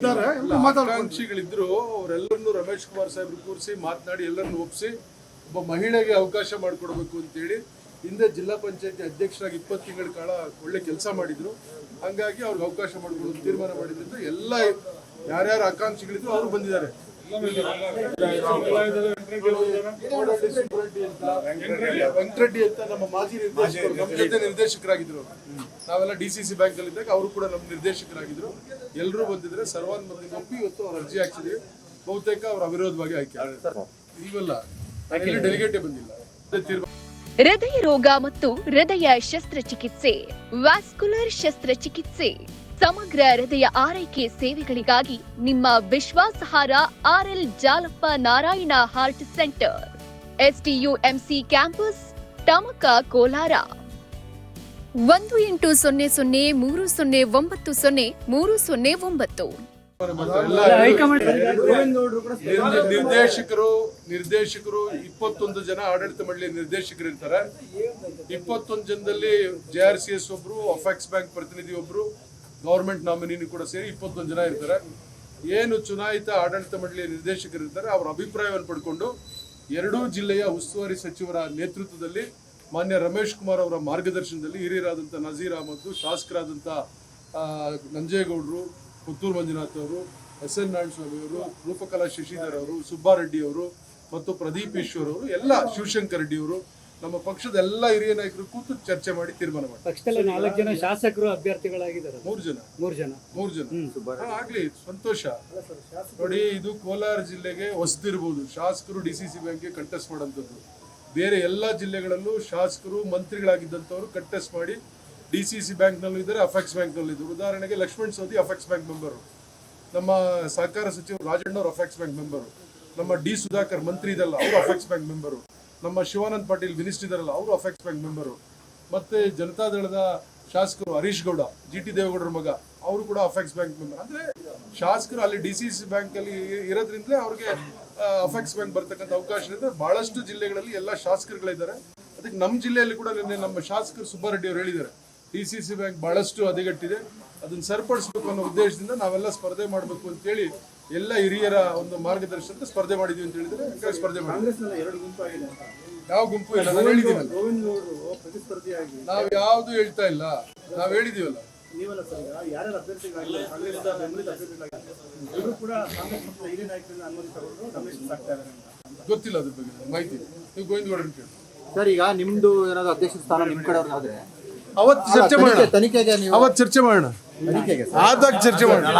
ಆಕಾಂಕ್ಷಿಗಳಿದ್ರು ಅವರೆಲ್ಲರನ್ನು ರಮೇಶ್ ಕುಮಾರ್ ಸಾಹೇಬ್ರು ಕೂರಿಸಿ ಮಾತನಾಡಿ ಎಲ್ಲರನ್ನು ಒಪ್ಪಿಸಿ ಒಬ್ಬ ಮಹಿಳೆಗೆ ಅವಕಾಶ ಮಾಡಿಕೊಡ್ಬೇಕು ಅಂತೇಳಿ ಹಿಂದೆ ಜಿಲ್ಲಾ ಪಂಚಾಯತಿ ಅಧ್ಯಕ್ಷರಾಗಿ 20 ತಿಂಗಳ ಕಾಲ ಒಳ್ಳೆ ಕೆಲಸ ಮಾಡಿದ್ರು. ಹಂಗಾಗಿ ಅವ್ರಿಗೆ ಅವಕಾಶ ಮಾಡಿಕೊಡೋದು ತೀರ್ಮಾನ ಮಾಡಿದ್ರಿಂದ ಎಲ್ಲ ಯಾರ್ಯಾರು ಆಕಾಂಕ್ಷಿಗಳಿದ್ರು ಅವರು ಬಂದಿದ್ದಾರೆ. ವೆಂಕಟರೆಡ್ಡಿ ಅಂತ ನಮ್ಮ ಮಾಜಿ ನಿರ್ದೇಶಕರು ನಮ್ಮ ಜೊತೆ ನಿರ್ದೇಶಕರಾಗಿದ್ರು. ನಾವೆಲ್ಲ DCC ಬ್ಯಾಂಕ್ ಅಲ್ಲಿ ಇದ್ದಾಗ ಅವರು ಕೂಡ ನಮ್ಮ ನಿರ್ದೇಶಕರಾಗಿದ್ರು. ಎಲ್ಲರೂ ಬಂದಿದ್ರೆ ಸರ್ವಾನುಮತದಿಂದ ಒಪ್ಪಿ ಇವತ್ತು ಅವ್ರ ಅರ್ಜಿ ಹಾಕ್ಸಿದ್ವಿ. ಬಹುತೇಕ ಅವ್ರ ಅವಿರೋಧವಾಗಿ ಆಯ್ಕೆ ಇಲ್ವಲ್ಲ, ಡೆಲಿಗೇಟೇ ಬಂದಿಲ್ಲ. ಹೃದಯ ರೋಗ ಮತ್ತು ಹೃದಯ ಶಸ್ತ್ರಚಿಕಿತ್ಸೆ, ವ್ಯಾಸ್ಕ್ಯುಲರ್ ಶಸ್ತ್ರಚಿಕಿತ್ಸೆ, ಸಮಗ್ರ ಹೃದಯ ಆರೈಕೆ ಸೇವೆಗಳಿಗಾಗಿ ನಿಮ್ಮ ವಿಶ್ವಾಸಾರ್ಹ RL Jalappa Narayana heart centre, STUMC campus, Tamaka, Kolar. 180030090309. ನಿರ್ದೇಶಕರು 21 ಜನ ಆಡಳಿತ ಮಂಡಳಿ ನಿರ್ದೇಶಕರು ಇರ್ತಾರೆ. 21 ಜನದಲ್ಲಿ JRCS ಒಬ್ರು, ಅಫೆಕ್ಸ್ ಬ್ಯಾಂಕ್ ಪ್ರತಿನಿಧಿ ಒಬ್ರು, ಗವರ್ಮೆಂಟ್ ನಾಮಿನಿ ಕೂಡ ಸೇರಿ 21 ಜನ ಇರ್ತಾರೆ. ಏನು ಚುನಾಯಿತ ಆಡಳಿತ ಮಂಡಳಿಯ ನಿರ್ದೇಶಕರು ಇರ್ತಾರೆ ಅವರ ಅಭಿಪ್ರಾಯವನ್ನು ಪಡ್ಕೊಂಡು ಎರಡೂ ಜಿಲ್ಲೆಯ ಉಸ್ತುವಾರಿ ಸಚಿವರ ನೇತೃತ್ವದಲ್ಲಿ ಮಾನ್ಯ ರಮೇಶ್ ಕುಮಾರ್ ಅವರ ಮಾರ್ಗದರ್ಶನದಲ್ಲಿ ಹಿರಿಯರಾದಂಥ ನಜೀರ್ ಅಹಮದ್, ಶಾಸಕರಾದಂಥ ನಂಜೇಗೌಡರು, ಪುತ್ತೂರು ಮಂಜುನಾಥ್ ಅವರು, SN ನಾರಾಯಣಸ್ವಾಮಿ ಅವರು, ರೂಪಕಲಾ ಶಶಿಧರ್ ಅವರು, ಸುಬ್ಬಾರೆಡ್ಡಿ ಅವರು ಮತ್ತು ಪ್ರದೀಪ್ ಈಶ್ವರ್ ಅವರು, ಎಲ್ಲ ಶಿವಶಂಕರ್ ರೆಡ್ಡಿ ಅವರು, ನಮ್ಮ ಪಕ್ಷದ ಎಲ್ಲ ಹಿರಿಯ ನಾಯಕರು ಕೂತು ಚರ್ಚೆ ಮಾಡಿ ತೀರ್ಮಾನ ಮಾಡಿ. ಪಕ್ಷದಲ್ಲಿ 4 ಜನ ಶಾಸಕರು ಅಭ್ಯರ್ಥಿಗಳಾಗಿದ್ದಾರೆ. 3 ಜನ ಆಗ್ಲಿ, ಸಂತೋಷ. ನೋಡಿ, ಇದು ಕೋಲಾರ ಜಿಲ್ಲೆಗೆ ಹೊಸದಿರ್ಬೋದು. ಶಾಸಕರು DCC ಬ್ಯಾಂಕ್ಗೆ ಕಂಟೆಸ್ಟ್ ಮಾಡೋಂಥದ್ದು. ಬೇರೆ ಎಲ್ಲ ಜಿಲ್ಲೆಗಳಲ್ಲೂ ಶಾಸಕರು ಮಂತ್ರಿಗಳಾಗಿದ್ದಂಥವ್ರು ಕಂಟೆಸ್ಟ್ ಮಾಡಿ DCC ಬ್ಯಾಂಕ್ನಲ್ಲೂ ಇದ್ದಾರೆ, ಅಫೆಕ್ಸ್ ಬ್ಯಾಂಕ್ನಲ್ಲೂ ಇದ್ದಾರೆ. ಉದಾಹರಣೆಗೆ Laxman Savadi apex bank member, ನಮ್ಮ ಸಹಕಾರ ಸಚಿವರು ರಾಜಣ್ಣವ್ರು ಅಫೆಕ್ಸ್ ಬ್ಯಾಂಕ್ ಮೆಂಬರು, ನಮ್ಮ D ಸುಧಾಕರ್ ಮಂತ್ರಿ ಇದಲ್ಲ ಅವರು ಅಫೆಕ್ಸ್ ಬ್ಯಾಂಕ್ ಮೆಂಬರು, ನಮ್ಮ ಶಿವಾನಂದ್ ಪಾಟೀಲ್ ಮಿನಿಸ್ಟರ್ ಇದಾರಲ್ಲ ಅವರು ಅಫೆಕ್ಸ್ ಬ್ಯಾಂಕ್ ಮೆಂಬರು, ಮತ್ತೆ ಜನತಾದಳದ ಶಾಸಕರು ಹರೀಶ್ ಗೌಡ, GT ದೇವೇಗೌಡರ ಮಗ, ಅವರು ಕೂಡ ಅಫೆಕ್ಸ್ ಬ್ಯಾಂಕ್ ಮೆಂಬರ್. ಅಂದ್ರೆ ಶಾಸಕರು ಅಲ್ಲಿ DCC ಬ್ಯಾಂಕ್ ಅಲ್ಲಿ ಇರೋದ್ರಿಂದಲೇ ಅವ್ರಿಗೆ ಅಫೆಕ್ಸ್ ಬ್ಯಾಂಕ್ ಬರ್ತಕ್ಕಂಥ ಅವಕಾಶ ಇದೆ. ಬಹಳಷ್ಟು ಜಿಲ್ಲೆಗಳಲ್ಲಿ ಎಲ್ಲ ಶಾಸಕರುಗಳಿದ್ದಾರೆ. ಅದಕ್ಕೆ ನಮ್ಮ ಜಿಲ್ಲೆಯಲ್ಲಿ ಕೂಡ ನಿನ್ನೆ ನಮ್ಮ ಶಾಸಕರು ಸುಬ್ಬಾರೆಡ್ಡಿ ಅವರು ಹೇಳಿದ್ದಾರೆ, DCC ಬ್ಯಾಂಕ್ ಬಹಳಷ್ಟು ಹದಗೆಟ್ಟಿದೆ, ಅದನ್ನ ಸರಿಪಡಿಸಬೇಕು ಅನ್ನೋ ಉದ್ದೇಶದಿಂದ ನಾವೆಲ್ಲ ಸ್ಪರ್ಧೆ ಮಾಡಬೇಕು ಅಂತೇಳಿ ಎಲ್ಲ ಹಿರಿಯರ ಒಂದು ಮಾರ್ಗದರ್ಶನದ ಸ್ಪರ್ಧೆ ಮಾಡಿದ್ವಿ ಅಂತ ಹೇಳಿದ್ರೆ ಸ್ಪರ್ಧೆ ಮಾಡಿ. ಯಾವ ಗುಂಪು ಇಲ್ಲ, ನಾವು ಹೇಳಿದೀವಲ್ಲ, ನಾವು ಯಾವ್ದು ಹೇಳ್ತಾ ಇಲ್ಲ, ನಾವು ಹೇಳಿದೀವಲ್ಲ. ಗೊತ್ತಿಲ್ಲ ಅದ್ರ ಬಗ್ಗೆ ಮಾಹಿತಿ, ನೀವು ಗೋವಿಂದಗೌಡ ಅಂತ ಹೇಳಿ. ಸರ್, ಈಗ ನಿಮ್ದು ಏನಾದ್ರು ಅಧ್ಯಕ್ಷ ಸ್ಥಾನ ನಿಮ್ ಕಡೆ ಆದ್ರೆ ಅವತ್ತು ಚರ್ಚೆ ಮಾಡೋಣ, ತನಿಖೆಗೆ ಅವತ್ತು ಚರ್ಚೆ ಮಾಡೋಣ, ಆದಾಗ ಚರ್ಚೆ ಮಾಡೋಣ.